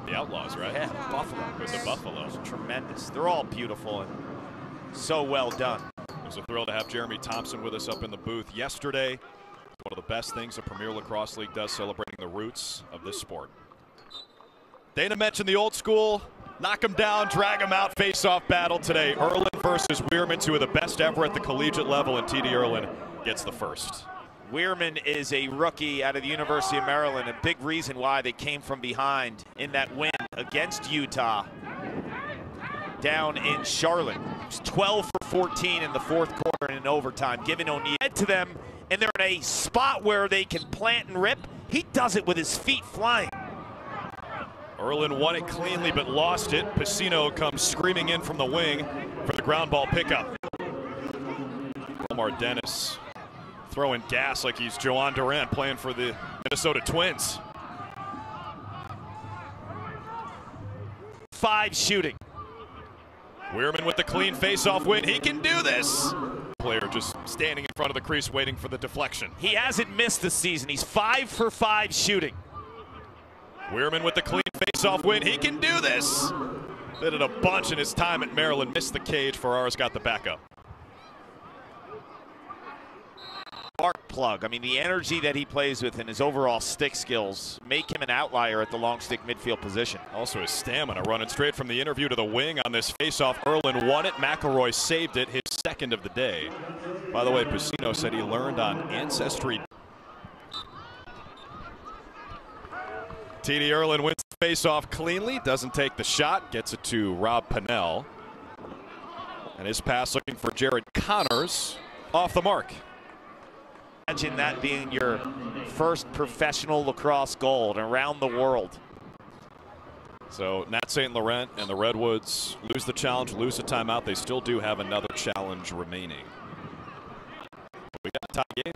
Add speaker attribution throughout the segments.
Speaker 1: The Outlaws, right?
Speaker 2: Yeah, Buffalo.
Speaker 1: With the Buffalo.
Speaker 2: Tremendous. They're all beautiful and so well done.
Speaker 1: It was a thrill to have Jeremy Thompson with us up in the booth yesterday. One of the best things the Premier Lacrosse League does, celebrating the roots of this sport. Dana mentioned the old school, knock them down, drag them out, face-off battle today. Ierlan versus Wierman, two of the best ever at the collegiate level, and TD Ierlan gets the first.
Speaker 2: Wierman is a rookie out of the University of Maryland, a big reason why they came from behind in that win against Utah down in Charlotte. It was 12 for 14 in the fourth quarter and in overtime, giving O'Neal to them, and they're in a spot where they can plant and rip. He does it with his feet flying.
Speaker 1: Ierlan won it cleanly but lost it. Piscino comes screaming in from the wing for the ground ball pickup. Omar Dennis throwing gas like he's Joan Durant playing for the Minnesota Twins.
Speaker 2: 5 shooting.
Speaker 1: Wierman with the clean face-off win. He can do this. Player just standing in front of the crease waiting for the deflection.
Speaker 2: He hasn't missed this season. He's 5 for 5 shooting.
Speaker 1: Wierman with the clean face-off win. He can do this. Did it a bunch in his time at Maryland. Missed the cage. Ferrara's got the backup.
Speaker 2: Spark plug. I mean, the energy that he plays with and his overall stick skills make him an outlier at the long stick midfield position.
Speaker 1: Also his stamina, running straight from the interview to the wing on this face-off. Ierlan won it. McElroy saved it, his second of the day. By the way, Piscino said he learned on Ancestry. TD Ierlan wins the face-off cleanly, doesn't take the shot, gets it to Rob Pennell. And his pass looking for Jared Connors, off the mark.
Speaker 2: Imagine that being your first professional lacrosse goal and around the world.
Speaker 1: So Nat St. Laurent and the Redwoods lose the challenge, lose the timeout. They still do have another challenge remaining. We got a tie game.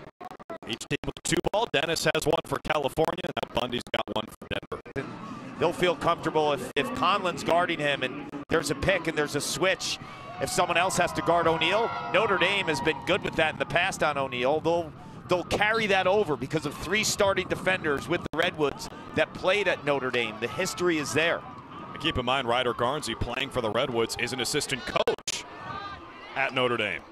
Speaker 1: Each team with 2 ball. Dennis has one for California. Now Bundy's got one for Denver.
Speaker 2: They'll feel comfortable if Conlon's guarding him and there's a pick and there's a switch. If someone else has to guard O'Neal, Notre Dame has been good with that in the past on O'Neal. They'll carry that over because of 3 starting defenders with the Redwoods that played at Notre Dame. The history is there.
Speaker 1: And keep in mind, Ryder Garnsey, playing for the Redwoods, is an assistant coach at Notre Dame.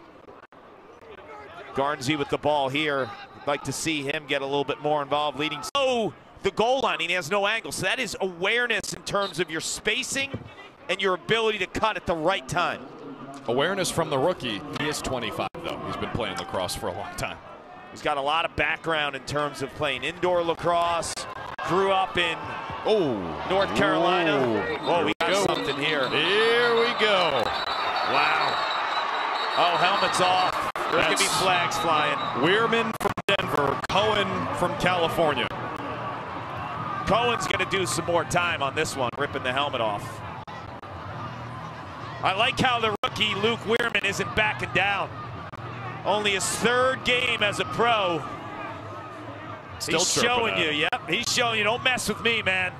Speaker 2: Garnsey with the ball here. I'd like to see him get a little bit more involved leading. Oh, the goal line, he has no angle. So that is awareness in terms of your spacing and your ability to cut at the right time.
Speaker 1: Awareness from the rookie. He is 25, though. He's been playing lacrosse for a long time.
Speaker 2: He's got a lot of background in terms of playing indoor lacrosse. Grew up in North Carolina. Oh, we got something here.
Speaker 1: Here we go.
Speaker 2: Wow. Oh, helmets off. There could be flags flying.
Speaker 1: Wierman from Denver, Cohen from California.
Speaker 2: Cohen's going to do some more time on this one, ripping the helmet off. I like how the rookie, Luke Wierman, isn't backing down. Only his 3rd game as a pro.
Speaker 1: Still
Speaker 2: he's showing you, yep, he's showing you, don't mess with me, man.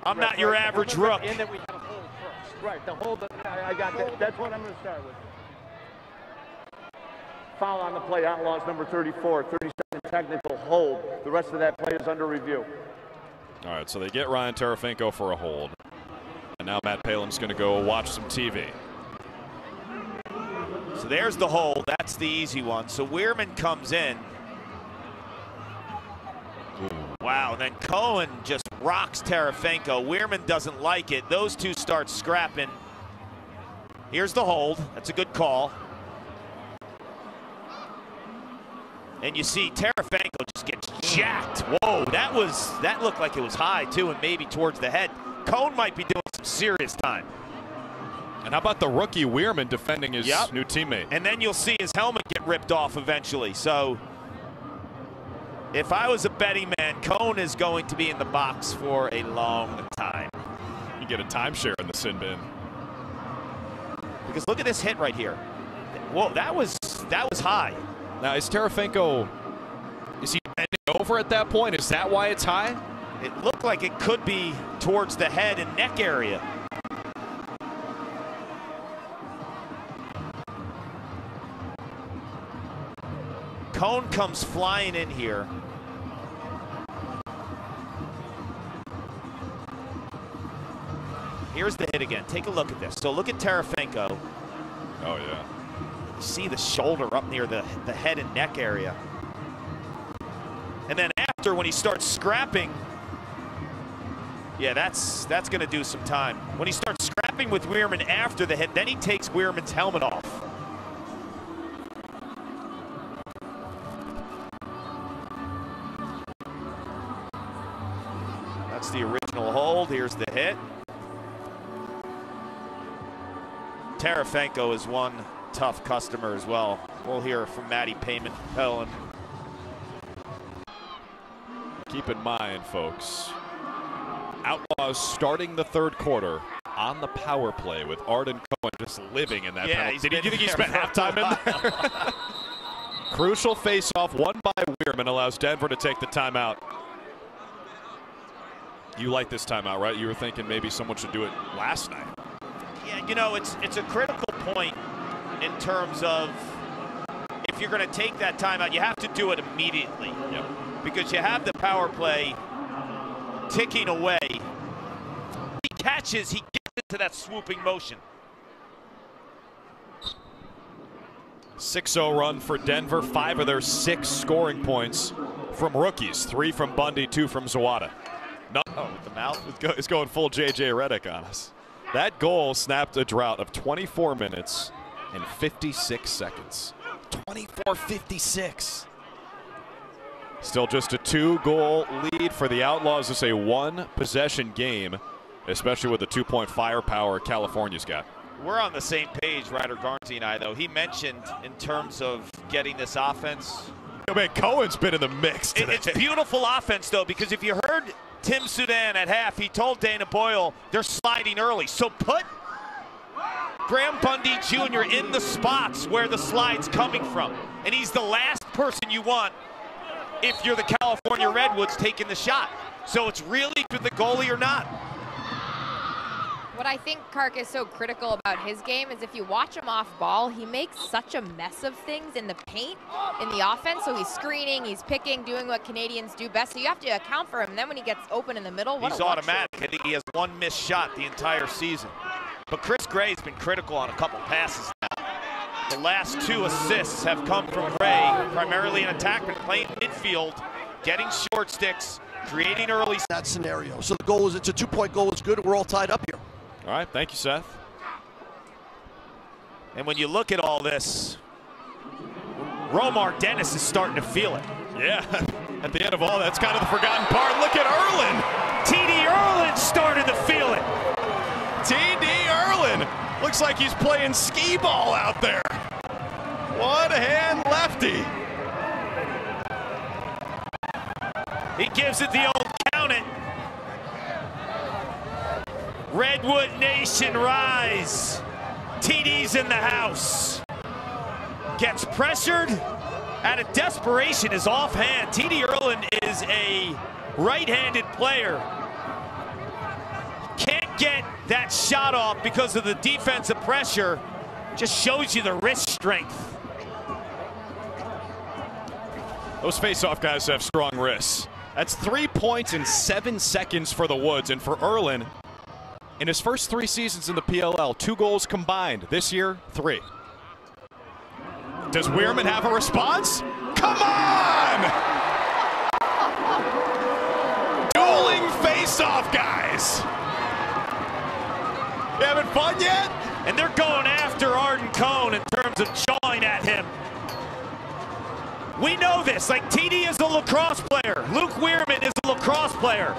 Speaker 2: I'm not your average rook.
Speaker 3: And then we have a hold first. Right, the hold, I got that. That's what I'm going to start with. Foul on the play, Outlaws number 34, 30-second technical hold. The rest of that play is under review.
Speaker 1: All right, so they get Ryan Tarafinko for a hold. And now Matt Palem's going to go watch some TV.
Speaker 2: So there's the hold. That's the easy one. So Wierman comes in. Wow, and then Cohen just rocks Tarafinko. Wierman doesn't like it. Those two start scrapping. Here's the hold. That's a good call. And you see Tarafinko just gets jacked. Whoa, that looked like it was high too, and maybe towards the head. Cohen might be doing some serious time.
Speaker 1: And how about the rookie Wierman defending his new teammate?
Speaker 2: And then you'll see his helmet get ripped off eventually. So if I was a betting man, Cohen is going to be in the box for a long time.
Speaker 1: You get a timeshare in the sin bin.
Speaker 2: Because look at this hit right here. Whoa, that was high.
Speaker 1: Now is Tarafinko, is he bending over at that point? Is that why it's high?
Speaker 2: It looked like it could be towards the head and neck area. Cone comes flying in here. Here's the hit again. Take a look at this. So look at Tarafenko.
Speaker 1: Oh, yeah.
Speaker 2: You see the shoulder up near the head and neck area. And then after, when he starts scrapping, yeah, that's going to do some time. When he starts scrapping with Wierman after the hit, then he takes Wierman's helmet off. That's the original hold. Here's the hit. Tarafenko is one tough customer as well. We'll hear from Matty Payman-Pelham.
Speaker 1: Keep in mind, folks, Outlaws starting the third quarter on the power play with Arden Cohen just living in that penalty. Did you think he spent halftime in there? Crucial face-off won by Wierman allows Denver to take the timeout. You like this timeout, right? You were thinking maybe someone should do it last night.
Speaker 2: Yeah, you know, it's a critical point in terms of if you're going to take that timeout, you have to do it immediately.
Speaker 1: Yep.
Speaker 2: Because you have the power play ticking away. He catches, he gets into that swooping motion.
Speaker 1: 6-0 run for Denver. 5 of their 6 scoring points from rookies. 3 from Bundy, 2 from Zawada.
Speaker 2: Oh, with the mouth?
Speaker 1: It's going full J.J. Redick on us. That goal snapped a drought of 24 minutes and 56 seconds. 24-56. Still just a 2-goal lead for the Outlaws. It's a 1-possession game, especially with the 2-point firepower California's got.
Speaker 2: We're on the same page, Ryder Garnsey and I, though. He mentioned in terms of getting this offense.
Speaker 1: Oh, man, Cohen's been in the mix today.
Speaker 2: It's beautiful offense, though, because if you heard Tim Sudan at half, he told Dana Boyle they're sliding early. So put Graham Bundy Jr. in the spots where the slide's coming from. And he's the last person you want if you're the California Redwoods taking the shot. So it's really with the goalie or not.
Speaker 4: What I think Kark is so critical about his game is if you watch him off ball, he makes such a mess of things in the paint, in the offense. So he's screening, he's picking, doing what Canadians do best. So you have to account for him. And then when he gets open in the middle, what
Speaker 2: he's
Speaker 4: a
Speaker 2: automatic. I think he has 1 missed shot the entire season. But Chris Gray's been critical on a couple passes now. The last 2 assists have come from Gray, primarily an attackman, playing midfield, getting short sticks, creating early.
Speaker 5: That scenario. So the goal is, it's a 2-point goal. It's good. We're all tied up here.
Speaker 1: All right, thank you, Seth.
Speaker 2: And when you look at all this, Romar Dennis is starting to feel it.
Speaker 1: Yeah, at the end of all that's kind of the forgotten part. Look at Ierlan.
Speaker 2: T.D. Ierlan started to feel it.
Speaker 1: T.D. Ierlan looks like he's playing skee ball out there. One hand lefty.
Speaker 2: He gives it the old count it. Redwood Nation rise. TD's in the house. Gets pressured. Out of desperation is offhand. T.D. Ierlan is a right-handed player. Can't get that shot off because of the defensive pressure. Just shows you the wrist strength.
Speaker 1: Those face-off guys have strong wrists. That's 3 points in 7 seconds for the Woods. And for Ierlan, in his first 3 seasons in the PLL, 2 goals combined. This year, 3. Does Wierman have a response? Come on! Dueling face-off guys. You having fun yet?
Speaker 2: And they're going after Arden Cohen in terms of jawing at him. We know this, like TD is a lacrosse player. Luke Wierman is a lacrosse player.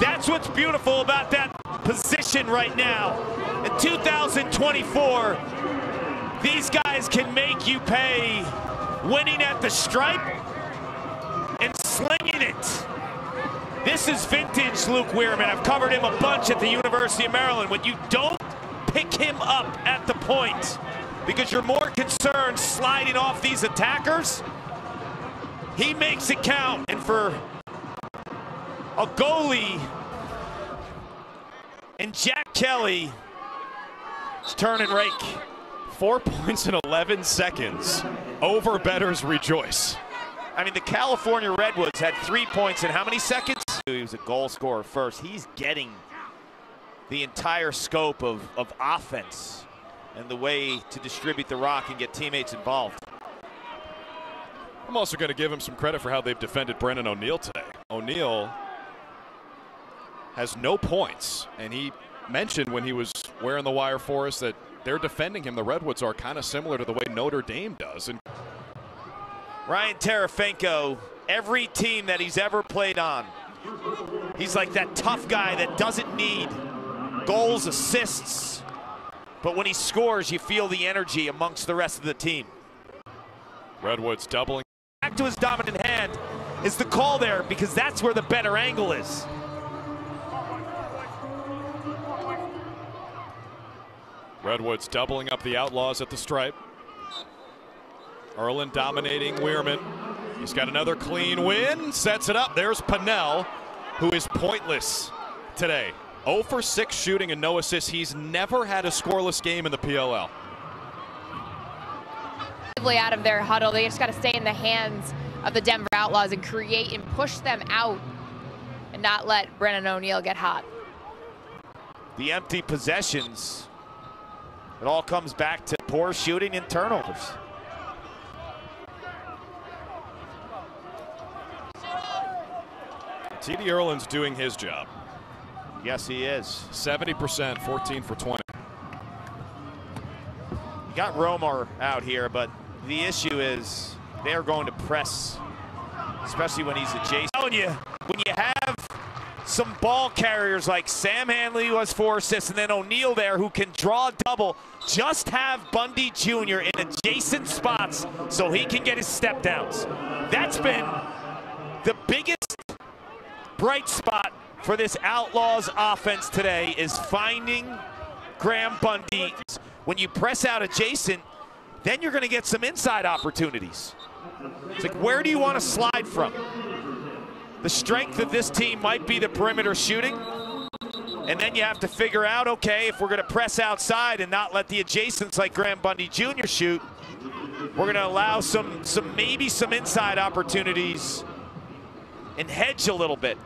Speaker 2: That's what's beautiful about that position right now. In 2024, these guys can make you pay winning at the stripe and slinging it. This is vintage Luke Wierman. I've covered him a bunch at the University of Maryland. When you don't pick him up at the point because you're more concerned sliding off these attackers, he makes it count. And for a goalie and Jack Kelly, it's turn and rake.
Speaker 1: 4 points in 11 seconds. Over bettors rejoice.
Speaker 2: I mean, the California Redwoods had 3 points in how many seconds? He was a goal scorer first. He's getting the entire scope of offense and the way to distribute the rock and get teammates involved.
Speaker 1: I'm also going to give him some credit for how they've defended Brennan O'Neill today. O'Neill has no points, and he mentioned when he was wearing the wire for us that they're defending him. The Redwoods are kind of similar to the way Notre Dame does. And
Speaker 2: Ryan Terefenko, every team that he's ever played on, he's like that tough guy that doesn't need goals, assists, but when he scores, you feel the energy amongst the rest of the team.
Speaker 1: Redwoods doubling.
Speaker 2: Back to his dominant hand is the call there, because that's where the better angle is.
Speaker 1: Redwoods doubling up the Outlaws at the stripe. Ierlan dominating Wierman. He's got another clean win, sets it up. There's Pennell, who is pointless today. 0 for 6 shooting and no assists. He's never had a scoreless game in the PLL.
Speaker 4: Out of their huddle, they just got to stay in the hands of the Denver Outlaws and create and push them out and not let Brennan O'Neill get hot.
Speaker 2: The empty possessions, it all comes back to poor shooting and turnovers.
Speaker 1: T.D. Ierlan's doing his job.
Speaker 2: Yes, he is.
Speaker 1: 70%, 14 for 20.
Speaker 2: You got Romar out here, but the issue is they are going to press, especially when he's adjacent. When you have some ball carriers like Sam Hanley, who has 4 assists, and then O'Neill there, who can draw a double, just have Bundy Jr. in adjacent spots so he can get his step downs. That's been the biggest bright spot for this Outlaws offense today, is finding Graham Bundy. When you press out adjacent, then you're going to get some inside opportunities. It's like, where do you want to slide from? The strength of this team might be the perimeter shooting, and then you have to figure out, okay, if we're going to press outside and not let the adjacents like Graham Bundy Jr. shoot, we're going to allow maybe some inside opportunities and hedge a little bit.